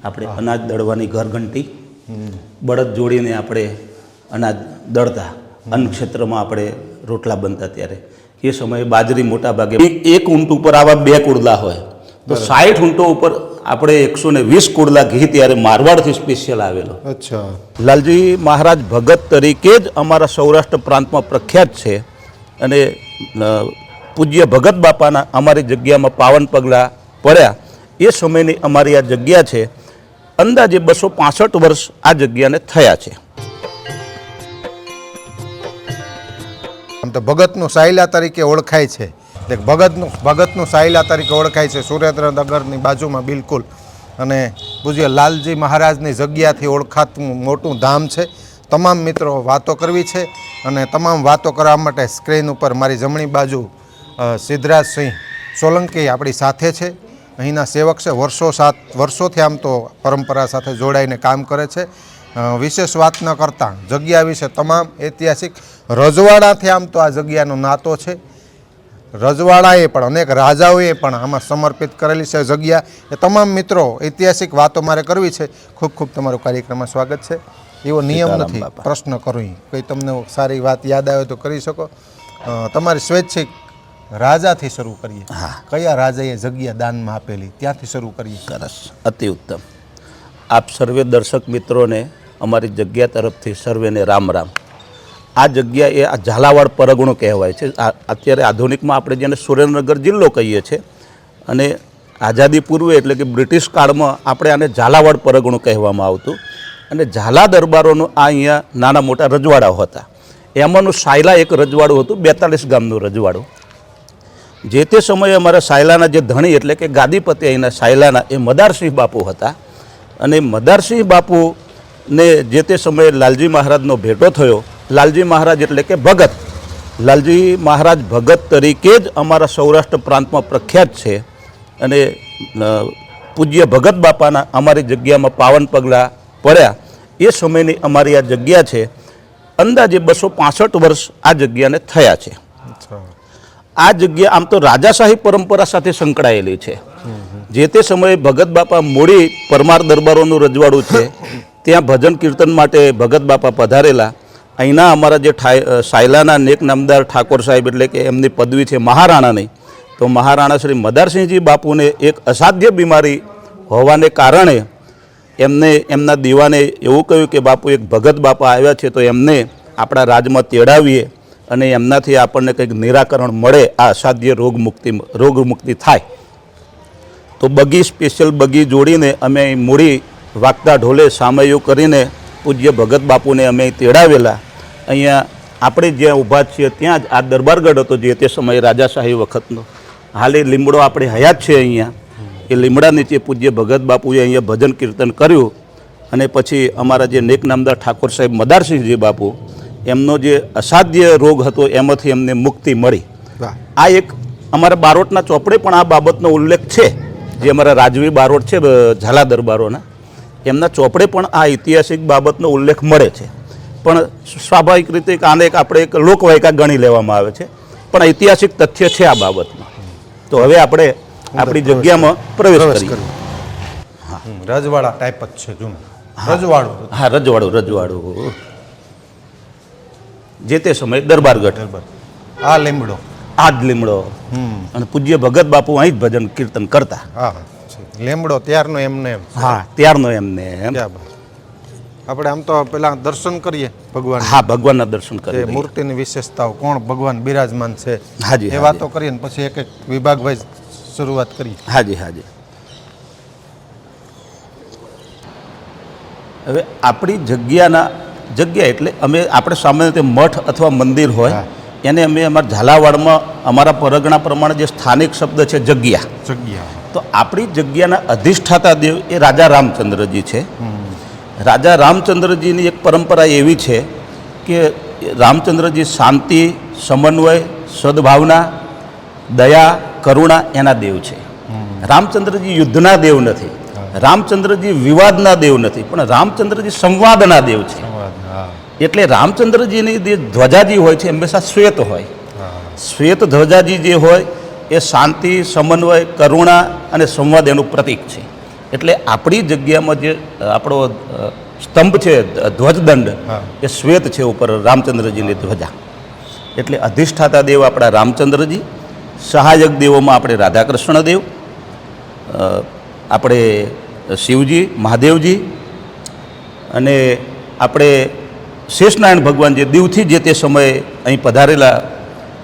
આપણે અનાજ દળવાની ઘરઘંટી, બળદ જોડીને આપણે અનાજ દળતા, અન્ન ક્ષેત્રમાં આપણે રોટલા બનતા ત્યારે એ સમયે બાજરી મોટા ભાગે એક ઊંટ ઉપર આવા 2 કુડલા હોય તો 60 ઊંટો ઉપર આપણે 120 કુડલા ઘી ત્યારે મારવાડથી સ્પેશિયલ આવેલો. અચ્છા. લાલજી મહારાજ ભગત તરીકે જ અમારા સૌરાષ્ટ્ર પ્રાંતમાં પ્રખ્યાત છે અને પૂજ્ય ભગત બાપાના અમારી જગ્યામાં પાવન પગલાં પડ્યા એ સમયની અમારી આ જગ્યા છે. અંદાજે 265 વર્ષ આ જગ્યાને થયા છે. આમ તો ભગતનું સાયલા તરીકે ઓળખાય છે, એટલે ભગતનું સાયલા તરીકે ઓળખાય છે સુરેન્દ્રનગરની બાજુમાં બિલકુલ. અને પૂજ્ય લાલજી મહારાજની જગ્યાથી ઓળખાતું મોટું ધામ છે. તમામ મિત્રો વાતો કરવી છે અને તમામ વાતો કરવા માટે સ્ક્રીન ઉપર મારી જમણી બાજુ સિદ્ધરાજસિંહ સોલંકી આપણી સાથે છે. અહીંના સેવક છે, વર્ષોથી આમ તો પરંપરા સાથે જોડાઈને કામ કરે છે. વિશેષ વાત ન કરતાં જગ્યા વિશે તમામ ઐતિહાસિક રજવાડાથી આમ તો આ જગ્યાનો નાતો છે. રજવાડાએ પણ અનેક રાજાઓએ પણ આમાં સમર્પિત કરેલી છે જગ્યા. એ તમામ મિત્રો ઐતિહાસિક વાતો મારે કરવી છે. ખૂબ ખૂબ તમારું કાર્યક્રમમાં સ્વાગત છે. એવો નિયમ નથી પ્રશ્ન કરું, કંઈ તમને સારી વાત યાદ આવે તો કરી શકો. તમારી સ્વૈચ્છિક રાજાથી શરૂ કરીએ. કયા રાજાએ જગ્યા દાનમાં આપેલી ત્યાંથી શરૂ કરીએ. સરસ, અતિ ઉત્તમ. આપ સર્વે દર્શક મિત્રોને અમારી જગ્યા તરફથી સર્વેને રામ રામ. આ જગ્યા એ આ ઝાલાવાડ પરગણો કહેવાય છે. અત્યારે આધુનિકમાં આપણે જેને સુરેન્દ્રનગર જિલ્લો કહીએ છીએ અને આઝાદી પૂર્વે એટલે કે બ્રિટિશ કાળમાં આપણે આને ઝાલાવાડ પરગણો કહેવામાં આવતું. અને ઝાલા દરબારોનું આ અહીંયા નાના મોટા રજવાડાઓ હતા. એમાંનું સાયલા એક રજવાડું હતું, 42 ગામનું રજવાડું. જે તે સમયે અમારા સાયલાના જે ધણી એટલે કે ગાદીપતિ અહીંના સાયલાના એ મદારસિંહ બાપુ હતા. અને મદારસિંહ બાપુને જે તે સમયે લાલજી મહારાજનો ભેટો થયો. લાલજી મહારાજ એટલે કે ભગત. લાલજી મહારાજ ભગત તરીકે જ અમારા સૌરાષ્ટ્ર પ્રાંતમાં પ્રખ્યાત છે અને પૂજ્ય ભગત બાપાના અમારી જગ્યામાં પાવન પગલાં પડ્યા એ સમયની અમારી આ જગ્યા છે. અંદાજે 265 વર્ષ આ જગ્યાને થયા છે. આ જગ્યા આમ તો રાજાશાહી પરંપરા સાથે સંકળાયેલી છે. જે તે સમયે ભગત બાપા મૂળી પરમાર દરબારોનું રજવાડું છે. ત્યાં ભજન કીર્તન માટે ભગત બાપા પધારેલા. અહીંના અમારા જે સાયલાના નેક નામદાર ઠાકોર સાહેબ એટલે કે એમની પદવી છે મહારાણાની, તો મહારાણા શ્રી મદારસિંહજી બાપુને એક અસાધ્ય બીમારી હોવાને કારણે એમને એમના દીવાને એવું કહ્યું કે બાપુ એક ભગત બાપા આવ્યા છે તો એમને આપણા રાજમાં તેડાવીએ અને એમનાથી આપણને કંઈક નિરાકરણ મળે, આ અસાધ્ય રોગમુક્તિ થાય. તો બગી સ્પેશિયલ બગી જોડીને અમે મૂડી વાગતા ઢોલે સામૈયું કરીને પૂજ્ય ભગત બાપુને અમે તેડાવેલા. અહીંયા આપણે જ્યાં ઊભા છીએ ત્યાં જ આ દરબારગઢ હતો જે તે સમયે રાજાશાહી વખતનો. હાલ એ લીમડો આપણે હયાત છે અહીંયા. એ લીમડા નીચે પૂજ્ય ભગત બાપુએ અહીંયા ભજન કીર્તન કર્યું અને પછી અમારા જે નેક નામદાર ઠાકોર સાહેબ મદારસિંહજી બાપુ એમનો જે અસાધ્ય રોગ હતો એમાંથી એમને મુક્તિ મળી. આ એક અમારા બારોટના ચોપડે પણ આ બાબતનો ઉલ્લેખ છે. જે અમારા રાજવી બારોટ છે ઝાલા દરબારોના, એમના ચોપડે પણ આ ઐતિહાસિક બાબતનો ઉલ્લેખ મળે છે. પણ સ્વાભાવિક રીતે આને આપણે એક લોકવાયકા ગણી લેવામાં આવે છે, પણ ઐતિહાસિક તથ્ય છે આ બાબતમાં. તો હવે આપણે આપણી જગ્યામાં પ્રવેશ કરીએ. રજવાડા ટાઈપ જ છે જૂનું રજવાડું. હા, રજવાડું જે તે સમયે દરબારગઢ. આ લીમડો, આ જ લીમડો. અને પૂજ્ય ભગત બાપુ અહીં જ ભજન કીર્તન કરતા. હા, લીમડો ત્યારનો એમને એમ. હા, ત્યારનો એમને એમ. આપણે આમ તો પેલા દર્શન કરીએ ભગવાન. હા, ભગવાનના દર્શન કરીએ. મૂર્તિની વિશેષતાઓ, કોણ ભગવાન બિરાજમાન છે હાજી એ વાતો કરીએ ને પછી એક એક વિભાગ વાઇઝ શરૂઆત કરીએ. હાજી. હવે આપણી જગ્યા એટલે આપણે સામાન્ય રીતે મઠ અથવા મંદિર હોય એને અમે અમારા ઝાલાવાડમાં અમારા પરગણા પ્રમાણે જે સ્થાનિક શબ્દ છે જગ્યા. તો આપણી જગ્યાના અધિષ્ઠાતા દેવ એ રાજા રામચંદ્રજી છે. રાજા રામચંદ્રજીની એક પરંપરા એવી છે કે રામચંદ્રજી શાંતિ, સમન્વય, સદભાવના, દયા, કરુણા એના દેવ છે. રામચંદ્રજી યુદ્ધના દેવ નથી, રામચંદ્રજી વિવાદના દેવ નથી, પણ રામચંદ્રજી સંવાદના દેવ છે. એટલે રામચંદ્રજીની જે ધ્વજાજી હોય છે હંમેશા શ્વેત હોય. શ્વેત ધ્વજાજી જે હોય એ શાંતિ, સમન્વય, કરુણા અને સંવાદ એનું પ્રતીક છે. એટલે આપણી જગ્યામાં જે આપણો સ્તંભ છે, ધ્વજદંડ, હા. એ શ્વેત છે ઉપર રામચંદ્રજીની ધ્વજા. એટલે અધિષ્ઠાતા દેવ આપણા રામચંદ્રજી, સહાયક દેવોમાં આપણે રાધાકૃષ્ણ દેવ, આપણે શિવજી, મહાદેવજી, અને આપણે શેષનારાયણ ભગવાન જે દીવથી જે તે સમયે અહીં પધારેલા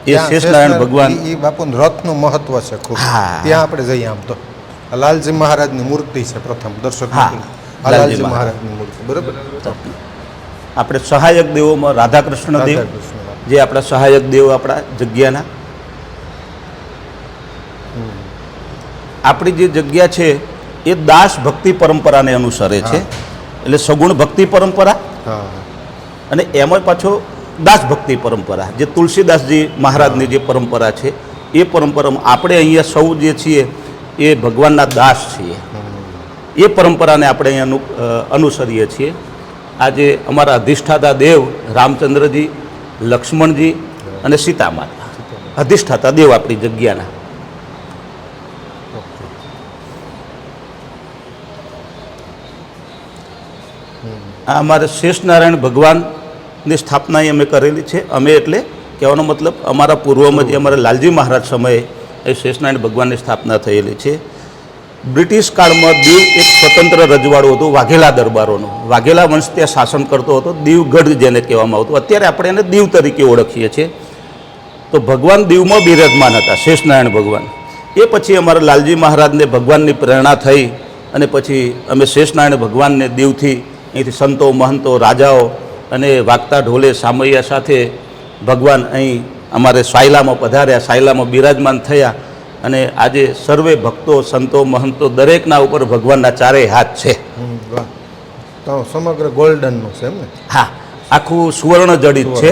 એ શેષનારાયણ ભગવાન. એ બાપુનું રથનું મહત્વ છે ખૂબ. હા. ત્યાં આપણે જઈએ. આમ તો આ લાલજી મહારાજની મૂર્તિ છે પ્રથમ દર્શક હા, મિત્રો. આ લાલજી લાલજી મહારાજ. મહારાજની મૂર્તિ, બરોબર. આપણે સહાયક દેવોમાં રાધાકૃષ્ણ દેવ, રાધાકૃષ્ણ. જે આપણા સહાયક દેવ આપણા જગ્યાના. આપણી જે જગ્યા છે એ દાસ ભક્તિ પરંપરાને અનુસરે છે. એટલે સગુણ ભક્તિ પરંપરા હા. અને એમાં પાછો દાસ ભક્તિ પરંપરા, જે તુલસીદાસજી મહારાજની જે પરંપરા છે એ પરંપરામાં આપણે અહીંયા સૌ જે છીએ એ ભગવાનના દાસ છીએ. એ પરંપરાને આપણે અહીંયા અનુસરીએ છીએ. આજે અમારા અધિષ્ઠાતા દેવ રામચંદ્રજી, લક્ષ્મણજી અને સીતા માતા અધિષ્ઠાતા દેવ આપણી જગ્યાના. આ અમારે શેષનારાયણ ભગવાનની સ્થાપના અમે કરેલી છે. અમે એટલે કહેવાનો મતલબ અમારા પૂર્વમાં જે અમારા લાલજી મહારાજ સમયે એ શેષનારાયણ ભગવાનની સ્થાપના થયેલી છે. બ્રિટિશ કાળમાં દીવ એક સ્વતંત્ર રજવાડું હતું વાઘેલા દરબારોનું. વાઘેલા વંશ ત્યાં શાસન કરતો હતો. દીવગઢ જેને કહેવામાં આવતું. અત્યારે આપણે એને દીવ તરીકે ઓળખીએ છીએ. તો ભગવાન દીવમાં બિરાજમાન હતા, શેષનારાયણ ભગવાન. એ પછી અમારા લાલજી મહારાજને ભગવાનની પ્રેરણા થઈ અને પછી અમે શેષનારાયણ ભગવાનને દીવથી અહીંથી સંતો, મહંતો, રાજાઓ અને વાગતા ઢોલે સામૈયા સાથે ભગવાન અહીં અમારે સાયલામાં પધાર્યા, સાયલામાં બિરાજમાન થયા. અને આજે સર્વે ભક્તો, સંતો, મહંતો દરેકના ઉપર ભગવાનના ચારેય હાથ છે. વાહ. તો સમગ્ર ગોલ્ડનનું છે એમ ને? હા, આખું સુવર્ણ જડિત છે.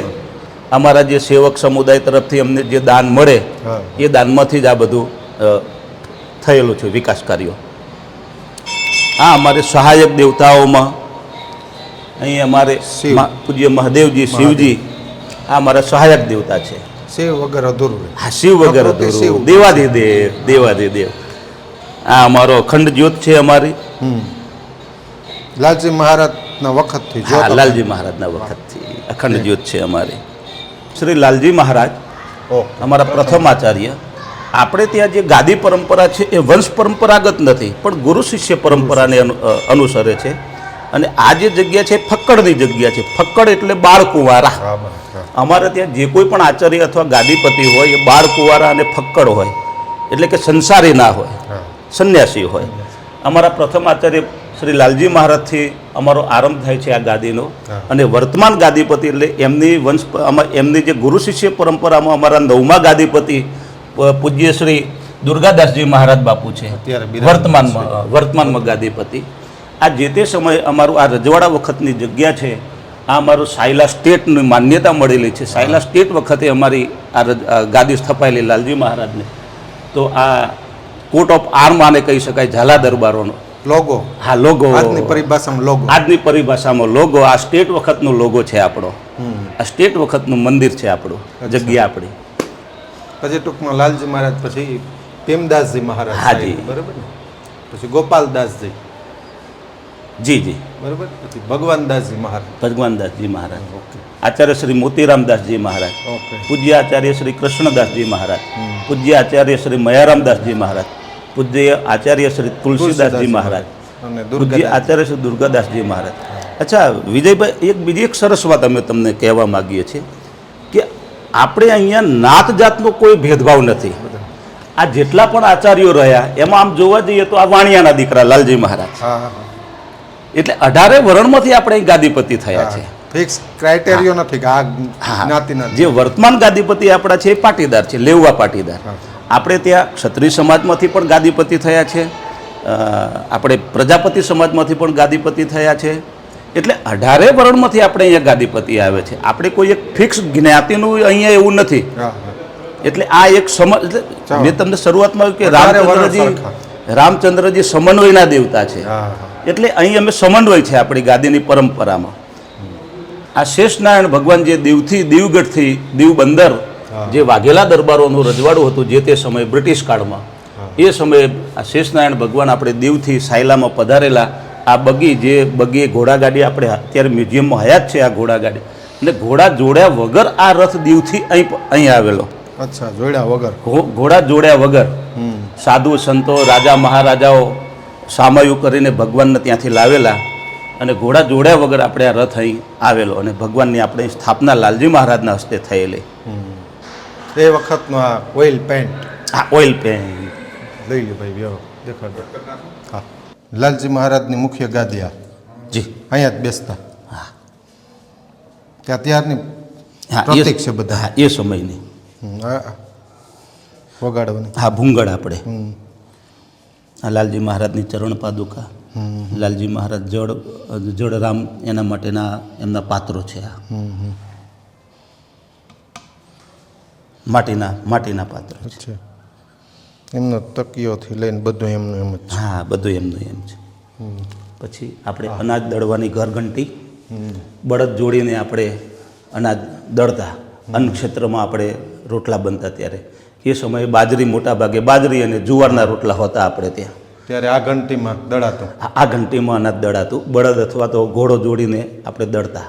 અમારા જે સેવક સમુદાય તરફથી અમને જે દાન મળે હા. એ દાનમાંથી જ આ બધું થયેલું છે વિકાસ કાર્યો. હા, અમારે સહાયક દેવતાઓમાં અહીં અમારે શિવ. પૂજ્ય મહાદેવજી, શિવજી આ અમારા સહાયક દેવતા છે. શિવ વગર અધૂરું રહે. હા, શિવ વગર પ્રકૃતિ શિવ. અધૂરું. દેવાધિદેવ, દેવાધિદેવ. આ અમારો અખંડ જ્યોત છે અમારી. લાલજી મહારાજના વખતથી હા, જોત લાલજી મહારાજના વખતથી અખંડ જ્યોત છે અમારી. શ્રી લાલજી મહારાજ ઓહ. અમારા પ્રથમ આચાર્ય. આપણે ત્યાં જે ગાદી પરંપરા છે એ વંશ પરંપરાગત નથી, પણ ગુરુ શિષ્ય પરંપરાને અનુસરે છે. અને આ જે જગ્યા છે ફક્કડની જગ્યા છે. ફક્કડ એટલે બાળકુંવારા. હા, બસ, હા. અમારે ત્યાં જે કોઈ પણ આચાર્ય અથવા ગાદીપતિ હોય એ બાળકુંવારા અને ફક્કડ હોય, એટલે કે સંસારી ના હોય, હા. સંન્યાસી હોય. અમારા પ્રથમ આચાર્ય શ્રી લાલજી મહારાજથી અમારો આરંભ થાય છે આ ગાદીનો. હા. અને વર્તમાન ગાદીપતિ એટલે એમની એમની જે ગુરુ શિષ્ય પરંપરામાં અમારા 9મા ગાદીપતિ પૂજ્ય શ્રી દુર્ગાદાસજી મહારાજ બાપુ છે અત્યારે બિરાજમાન વર્તમાનમાં ગાદીપતિ. આ જે તે સમયે અમારું આ રજવાડા વખતની જગ્યા છે. આ અમારું સાયલા સ્ટેટની માન્યતા મળેલી છે. સાયલા સ્ટેટ વખતે અમારી આ ગાદી સ્થપાયેલી લાલજી મહારાજને. તો આ કોટ ઓફ આર્મ આને કહી શકાય, ઝાલા દરબારોનો. લોગો. હા, લોગો. આજની પરિભાષામાં લોગો. આજની પરિભાષામાં લોગો. આ સ્ટેટ વખતનો લોગો છે આપણો. આ સ્ટેટ વખતનું મંદિર છે આપણું, જગ્યા આપણી. પછી ટૂંકમાં લાલજી મહારાજ, પછી પ્રેમદાસજી મહારાજ. હાજી. બરાબર ને? પછી ગોપાલદાસજી. જી જી. બરાબર. પછી ભગવાનદાસજી મહારાજ. ભગવાનદાસજી મહારાજ, ઓકે. આચાર્ય શ્રી મોતીરામદાસજી મહારાજ, ઓકે. પૂજ્ય આચાર્ય શ્રી કૃષ્ણદાસજી મહારાજ, પૂજ્ય આચાર્ય શ્રી મયારામદાસજી મહારાજ, પૂજ્ય આચાર્ય શ્રી તુલસીદાસજી મહારાજ, અને પૂજ્ય દુર્ગા. આચાર્ય શ્રી દુર્ગાદાસજી મહારાજ. અચ્છા વિજયભાઈ, બીજી એક સરસ વાત અમે તમને કહેવા માગીએ છીએ કે આપણે અહીંયા નાત જાતનો કોઈ ભેદભાવ નથી. આ જેટલા પણ આચાર્યો રહ્યા એમાં આમ જોવા જઈએ તો આ વાણિયાના દીકરા લાલજી મહારાજ, હા, હા, એટલે 18 વર્ણમાંથી આપણે અહીં ગાદીપતિ થયા છે. ફિક્સ ક્રાઇટેરિયો નથી કે આ હા. જ્ઞાતિના. જે વર્તમાન ગાદીપતિ આપણા છે એ પાટીદાર છે, લેવવા પાટીદાર. હા. આપણે ત્યાં ક્ષત્રિય સમાજમાંથી પણ ગાદીપતિ થયા છે, આપણે પ્રજાપતિ સમાજમાંથી પણ ગાદીપતિ થયા છે. એટલે 18 વર્ણમાંથી આપણે અહીંયા ગાદીપતિ આવે છે. આપણે કોઈ એક ફિક્સ જ્ઞાતિનું અહીંયા એવું નથી. હા, હા. એટલે આ એક મેં તમને શરૂઆતમાં કહ્યું કે રામચંદ્રજી સમન્વયના દેવતા છે. હા, હા. એટલે અહીં અમે સમન્વય છે આપણી ગાદીની પરંપરામાં. આ શેષનારાયણ ભગવાન જે દીવગઢથી દીવ બંદર, જે વાઘેલા દરબારોનું રજવાડું હતું જે તે સમયે બ્રિટિશ કાળમાં, એ સમયે આ શેષનારાયણ ભગવાન આપણે દીવથી સાયલામાં પધારેલા આ બગી જે બગી ઘોડાગાડી આપણે અત્યારે મ્યુઝિયમમાં હયાત છે આ ઘોડાગાડી અને ઘોડા જોડ્યા વગર આ રથ દીવથી અહીં આવેલો. અચ્છા, જોડ્યા વગર. ઘોડા જોડ્યા વગર સાધુ સંતો રાજા મહારાજાઓ સામયું કરીને ભગવાનને ત્યાંથી લાવેલા અને ઘોડા જોડ્યા વગર આપણે આ રથ અહીં આવેલો અને ભગવાનની આપણે સ્થાપના લાલજી મહારાજના હસ્તે થયેલી. એ વખતનો આ ઓઇલ પેન્ટ. આ ઓઇલ પેન્ટ લઈ લો ભાઈ, વ્યવ દેખાડો. હા, લાલજી મહારાજની મુખ્ય ગાદી આ. જી, અહીંયા જ બેસતા. હા, ત્યાં ત્યારની હા, પ્રતીક છે બધા. હા, એ સમયની. વગાડવાની. હા, ભૂંગળ આપણે. આ લાલજી મહારાજની ચરણ પાદુકા. લાલજી મહારાજ જળરામ એના માટેના એમના પાત્રો છે. આ માટીના પાત્ર છે. એમનો તકિયોથી લઈને બધું એમનું એમ જ. હા, બધું એમનું એમ છે. પછી આપણે અનાજ દળવાની ઘરઘંટી, બળદ જોડીને આપણે અનાજ દળતા. અન્ન ક્ષેત્રમાં આપણે રોટલા બનતા ત્યારે એ સમયે બાજરી, મોટા ભાગે બાજરી અને જુવારના રોટલા હોતા આપણે ત્યાં. ત્યારે આ ઘંટીમાં દળાતું. આ ઘંટીમાં અનાજ દળાતું. બળદ અથવા તો ઘોડો જોડીને આપણે દળતા.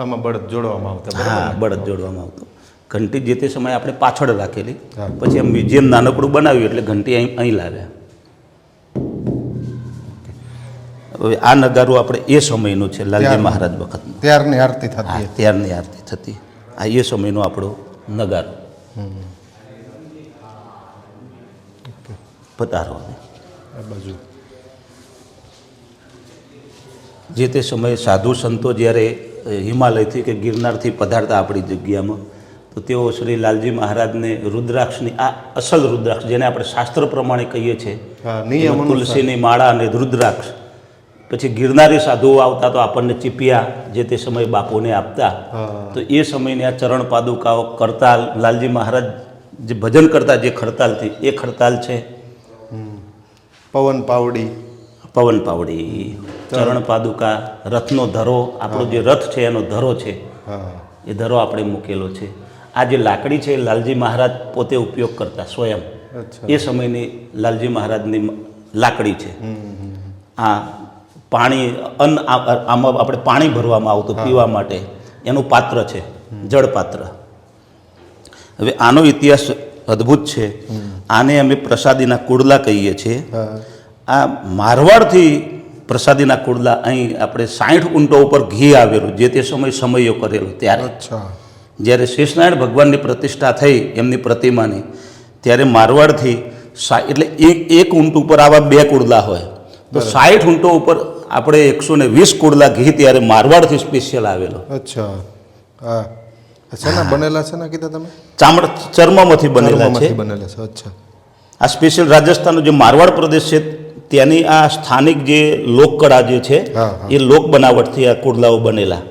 આમાં બળદ જોડવામાં આવતા. હા, બળદ જોડવામાં આવતું. ઘંટી જે તે સમયે આપણે પાછળ રાખેલી, પછી આમ મ્યુઝિયમ નાનકડું બનાવ્યું એટલે ઘંટી અહીં લાવ્યા. હવે આ નગારું આપણે એ સમયનું છે, લાલજી મહારાજ વખતનું. ત્યારની આરતી થતી. ત્યારની આરતી થતી. આ એ સમયનું આપણું નગારું. પધારો. આ બાજુ જે તે સમયે સાધુ સંતો જ્યારે હિમાલયથી કે ગિરનારથી પધારતા આપણી જગ્યામાં, તો તેઓ શ્રી લાલજી મહારાજને રુદ્રાક્ષની, આ અસલ રુદ્રાક્ષ જેને આપણે શાસ્ત્ર પ્રમાણે કહીએ છીએ, તુલસીની માળા અને રુદ્રાક્ષ. પછી ગિરનારી સાધુઓ આવતા તો આપણને ચીપિયા જે તે સમયે બાપુને આપતા. તો એ સમયની આ ચરણ પાદુકાઓ કરતાલ, લાલજી મહારાજ જે ભજન કરતા જે ખડતાલથી, એ ખડતાલ છે. પવન પાવડી. ચરણ પાદુકા, રથનો ધરો, આપણો જે રથ છે એનો ધરો છે, એ ધરો આપણે મૂકેલો છે. આ જે લાકડી છે એ લાલજી મહારાજ પોતે ઉપયોગ કરતા સ્વયં. એ સમયની લાલજી મહારાજની લાકડી છે. આ પાણી, આમાં આપણે પાણી ભરવામાં આવતું પીવા માટે, એનું પાત્ર છે, જળ પાત્ર. હવે આનો ઇતિહાસ અદ્ભુત છે. આને અમે પ્રસાદીના કુડલા કહીએ છીએ. આ મારવાડથી પ્રસાદીના કુડલા અહીં આપણે 60 ઊંટો ઉપર ઘી આવેલું, જે તે સમયો કરેલો ત્યારે. જ્યારે શેષનારાયણ ભગવાનની પ્રતિષ્ઠા થઈ એમની પ્રતિમાની, ત્યારે મારવાડથી એટલે એક ઊંટ ઉપર આવા 2 કુડલા હોય તો 60 ઊંટો ઉપર આપણે 120 કુડલા ઘી ત્યારે મારવાડથી સ્પેશિયલ આવેલો. અચ્છા, હા. શેના બનેલા છે ને કીધા તમે? ચર્મમાંથી બનેલા છે. અચ્છા. આ સ્પેશિયલ રાજસ્થાનનો જે મારવાડ પ્રદેશ છે ત્યાંની આ સ્થાનિક જે લોકકળા જે છે એ લોક બનાવટથી આ કુડલાઓ બનેલા.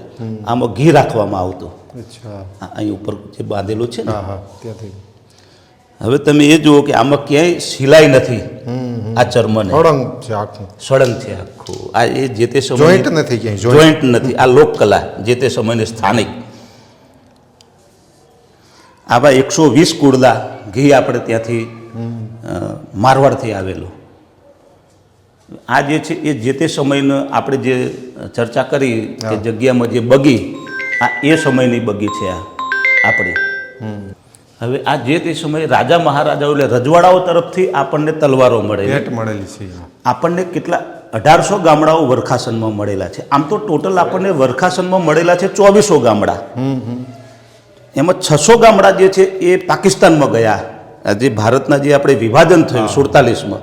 આમાં ઘી રાખવામાં આવતું. અહીં ઉપર જે બાંધેલું છે ને, હવે તમે એ જુઓ કે આમાં ક્યાંય સિલાઈ નથી. આ ચર્મને સળંગ છે આખું. આ એ જે તે સમય જોઈન્ટ નથી. આ લોકકલા જે તે સમયની સ્થાનિક. આવા 120 કુડલા ઘી આપણે ત્યાંથી મારવાડથી આવેલું. આ જે છે એ જે તે સમયનો આપણે જે ચર્ચા કરી કે જગ્યામાં જે બગી, આ એ સમયની બગી છે આ આપણી. હવે આ જે તે સમયે રાજા મહારાજાઓ એટલે રજવાડાઓ તરફથી આપણને તલવારો મળેલી છે. આપણને કેટલા 1800 ગામડાઓ વરખાસનમાં મળેલા છે. આમ તો ટોટલ આપણને વરખાસનમાં મળેલા છે 2400 ગામડા. એમાં 600 ગામડા જે છે એ પાકિસ્તાનમાં ગયા. જે ભારતના જે આપણે વિભાજન થયું 47માં,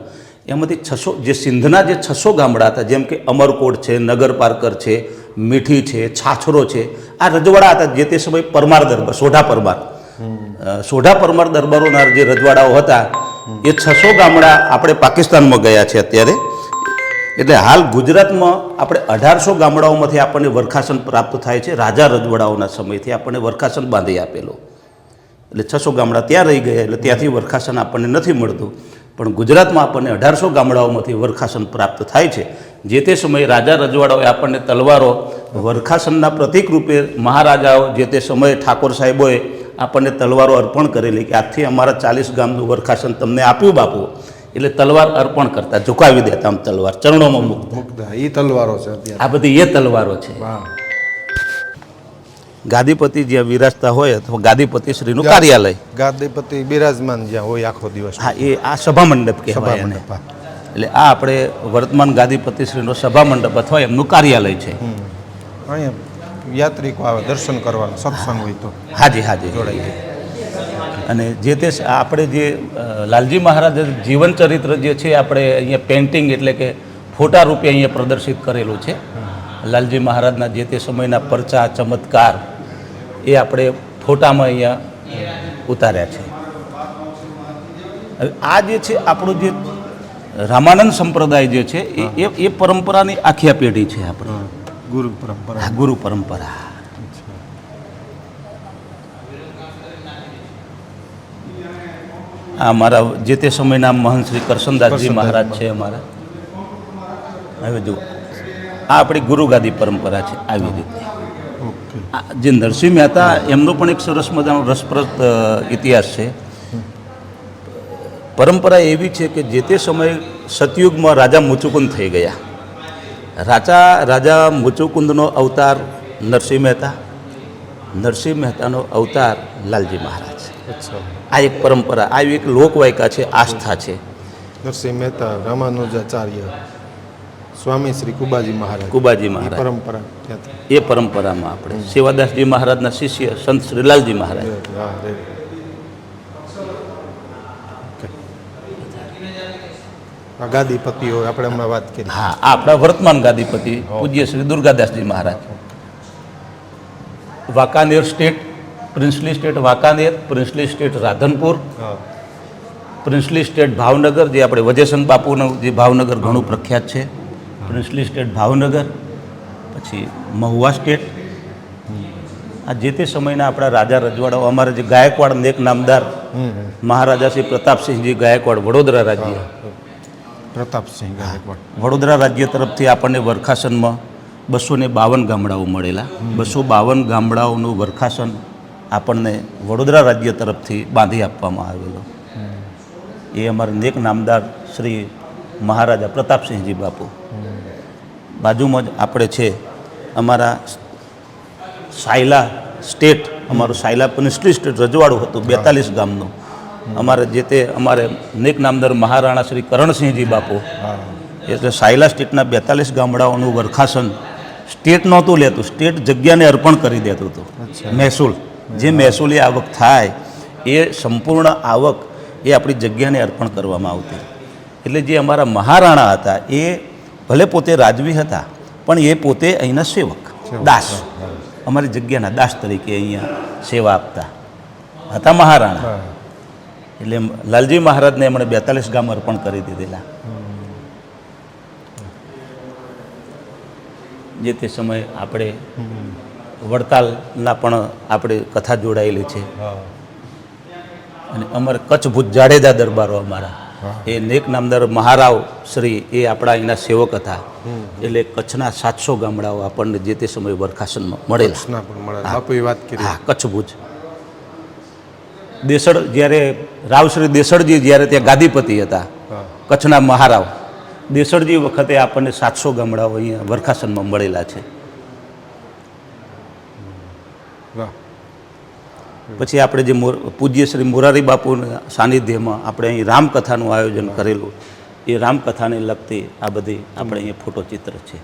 એમાંથી 600 જે સિંધના જે 600 ગામડા હતા, જેમ કે અમરકોટ છે, નગર પારકર છે, મીઠી છે, છાછરો છે, આ રજવાડા હતા. જે તે સમયે પરમાર દરબાર, સોઢા પરમાર દરબારોના જે રજવાડાઓ હતા એ 600 ગામડા આપણે પાકિસ્તાનમાં ગયા છે અત્યારે. એટલે હાલ ગુજરાતમાં આપણે 1800 ગામડાઓમાંથી આપણને વરખાસન પ્રાપ્ત થાય છે. રાજા રજવાડાઓના સમયથી આપણને વરખાસન બાંધી આપેલો. એટલે 600 ગામડા ત્યાં રહી ગયા, એટલે ત્યાંથી વરખાસન આપણને નથી મળતું. પણ ગુજરાતમાં આપણને 1800 ગામડાઓમાંથી વરખાસન પ્રાપ્ત થાય છે. જે તે સમયે રાજા રજવાડાઓએ આપણને તલવારો વરખાસનના પ્રતીક રૂપે મહારાજાઓ જે તે સમયે ઠાકોર સાહેબોએ આપણને તલવારો અર્પણ કરેલી કે આજથી અમારા 40 ગામનું વરખાસન તમને આપ્યું બાપુ, એટલે તલવાર અર્પણ કરતા, ઝુકાવી દેતા આમ તલવાર ચરણોમાં મૂકતા. એ તલવારો છે અત્યારે. આ બધી એ તલવારો છે. વાહ. ગાદીપતિ જ્યાં વિરાજતા હોય અથવા ગાદીપતિ શ્રીનું કાર્યાલય, ગાદીપતિ બિરાજમાન જ્યાં હોય આખો દિવસ. હા, એ આ સભા મંડપ કહેવાય એને. સભા મંડપ. એટલે આ આપણે વર્તમાન ગાદીપતિ શ્રીનો સભા મંડપ અથવા એમનું કાર્યાલય છે. અહીંયા યાત્રિકો આવે દર્શન કરવાનું, સત્સંગ હોય તો હાજી હાજી જોડાઈ જાય. અને જે તે આપણે જે લાલજી મહારાજ જીવન ચરિત્ર જે છે આપણે અહીંયા પેઇન્ટિંગ એટલે કે ફોટા રૂપે અહીંયા પ્રદર્શિત કરેલું છે. લાલજી મહારાજના જે તે સમયના પરચા ચમત્કાર એ આપણે ફોટામાં અહીંયા ઉતાર્યા છે. હવે આ જે છે આપણું જે રામાનંદ સંપ્રદાય જે છે એ પરંપરાની આખી આ પેઢી છે આપણે. ગુરુ પરંપરા. હા, ગુરુ પરંપરા. આ અમારા જે તે સમયના મહંત શ્રી કરશનદાસજી મહારાજ છે અમારા. હવે જો આ આપણી ગુરુગાદી પરંપરા છે. આવી રીતે આ જે નરસિંહ મહેતા એમનો પણ એક સરસ મજાનો રસપ્રદ ઇતિહાસ છે. પરંપરા એવી છે કે જે તે સમયે સતયુગમાં રાજા મુચુકુંદ થઈ ગયા. રાજા મુચુકુંદનો અવતાર નરસિંહ મહેતા, નરસિંહ મહેતાનો અવતાર લાલજી મહારાજ. આ એક પરંપરા, આ એક લોકવાયકા છે, આસ્થા છે. નરસિંહ મહેતા, રામાનુજાચાર્ય, સ્વામી શ્રી કુબાજી મહારાજ. કુબાજી મહારાજ પરંપરા એ પરંપરામાં આપણે સેવાદાસજી મહારાજના શિષ્ય સંત શ્રી લાલજી મહારાજ. ગાદીપતિઓ આપણે હમણાં વાત કરી. હા, આ આપણા વર્તમાન ગાદીપતિ પૂજ્ય શ્રી દુર્ગાદાસજી Maharaj. Wankaner state, princely state Wankaner, princely state Radhanpur, princely state Bhavnagar જે આપણે વજયસંગ બાપુનું જે ભાવનગર ઘણું પ્રખ્યાત છે, પ્રિન્સલી સ્ટેટ ભાવનગર, પછી મહુવા સ્ટેટ. આ જે તે સમયના આપણા રાજા રજવાડાઓ, અમારે જે ગાયકવાડ નેક નામદાર મહારાજા શ્રી પ્રતાપસિંહજી ગાયકવાડ, વડોદરા રાજ્ય. પ્રતાપસિંહ ગાયકવાડ. વડોદરા રાજ્ય તરફથી આપણને વરખાસનમાં 252 ગામડાઓ મળેલા. 252 ગામડાઓનું વરખાસન આપણને વડોદરા રાજ્ય તરફથી બાંધી આપવામાં આવેલો. એ અમારા નેક નામદાર શ્રી મહારાજા પ્રતાપસિંહજી બાપુ. બાજુમાં જ આપણે છે અમારા સાયલા સ્ટેટ, અમારું સાયલા પ્રિન્સલી સ્ટેટ રજવાડું હતું 42 ગામનું. અમારે જે તે અમારે નેક નામદાર મહારાણા શ્રી કરણસિંહજી બાપુ, એટલે સાયલા સ્ટેટના 42 ગામડાઓનું વરખાસન સ્ટેટ નહોતું લેતું, સ્ટેટ જગ્યાને અર્પણ કરી દેતું હતું. મહેસૂલ, જે મહેસૂલી આવક થાય એ સંપૂર્ણ આવક એ આપણી જગ્યાને અર્પણ કરવામાં આવતી. એટલે જે અમારા મહારાણા હતા એ ભલે પોતે રાજવી હતા પણ એ પોતે અહીંના સેવક, દાસ, અમારી જગ્યાના દાસ તરીકે અહીંયા સેવા આપતા હતા મહારાણા. એટલે લાલજી મહારાજને એમણે 42 ગામ અર્પણ કરી દીધેલા. જે તે સમયે આપણે વડતાલના પણ આપણે કથા જોડાયેલી છે. અને અમારે કચ્છ ભુજ જાડેજા દરબારો અમારા એ નેક નામદાર મહારાવ શ્રી એ આપણા અહીંના સેવક હતા. એટલે કચ્છના 700 ગામડાઓ આપણને જે તે સમયે વરખાસનમાં મળેલા. બાપુએ વાત કરી. હા, કચ્છ ભુજ. દેસડ જ્યારે રાવશ્રી દેસડજી જ્યારે ત્યાં ગાદીપતિ હતા, કચ્છના મહારાવ દેસડજી વખતે આપણને 700 ગામડાઓ અહીંયા વરખાસનમાં મળેલા છે. પછી આપણે જે પૂજ્ય શ્રી મોરારી બાપુના સાનિધ્યમાં આપણે અહીં રામકથાનું આયોજન કરેલું, એ રામકથાને લગતી આ બધી આપણે અહીંયા ફોટોચિત્ર છે.